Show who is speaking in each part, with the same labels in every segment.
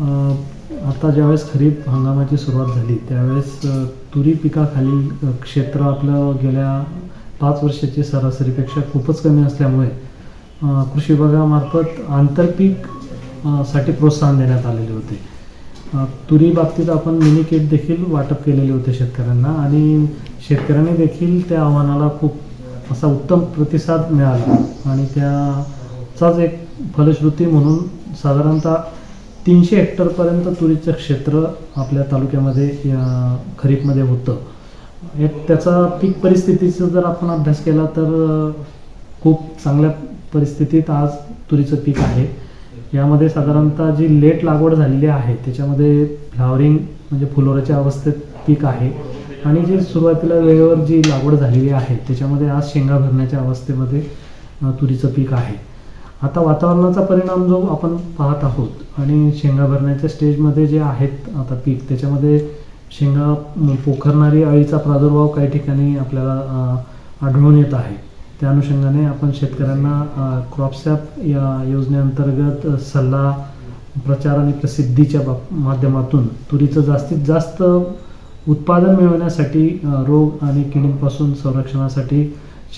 Speaker 1: आता ज्यावेळेस खरीप हंगामाची सुरुवात झाली त्यावेळेस तुरी पिकाखाली क्षेत्र आपलं गेल्या 5 वर्षाची सरासरीपेक्षा खूपच कमी असल्यामुळे कृषी विभागामार्फत आंतरपीक साठी प्रोत्साहन देण्यात आलेले होते. तुरी बाबतीत आपण मिनी किट देखील वाटप केलेले होते शेतकऱ्यांना आणि शेतकऱ्यांनी देखील त्या आव्हानाला खूप असा उत्तम प्रतिसाद मिळाला आणि त्याचाच एक फलश्रुती म्हणून साधारणतः 300 हेक्टरपर्यंत तुरीचं क्षेत्र आपल्या तालुक्यामध्ये खरीपमध्ये होतं. त्याचा पीक परिस्थितीचा जर आपण अभ्यास केला तर खूप चांगल्या परिस्थितीत आज तुरीचं पीक आहे. यामध्ये साधारणतः जी लेट लागवड झालेली आहे त्याच्यामध्ये फ्लावरिंग म्हणजे फुलोऱ्याच्या अवस्थेत पीक आहे आणि जी सुरुवातीला वेळेवर जी लागवड झालेली आहे त्याच्यामध्ये आज शेंगा भरण्याच्या अवस्थेमध्ये तुरीचं पीक आहे. आता वातावरणाचा परिणाम जो आपण पाहत आहोत आणि शेंगा भरण्याच्या स्टेजमध्ये जे आहेत आता पीक त्याच्यामध्ये शेंगा पोखरणारी अळीचा प्रादुर्भाव काही ठिकाणी आपल्याला आढळून येत आहे. त्या अनुषंगाने आपण शेतकऱ्यांना क्रॉपसॅप या योजनेअंतर्गत सल्ला प्रचार आणि प्रसिद्धीच्या माध्यमातून तुरीचं जास्तीत जास्त उत्पादन मिळवण्यासाठी रोग आणि किडींपासून संरक्षणासाठी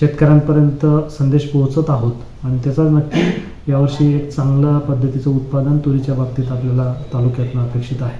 Speaker 1: शेतकऱ्यांपर्यंत संदेश पोहोचत आहोत आणि त्याचा नक्की यावर्षी एक चांगल्या पद्धतीचं उत्पादन तुरीच्या बाबतीत आपल्याला तालुक्यातून अपेक्षित आहे.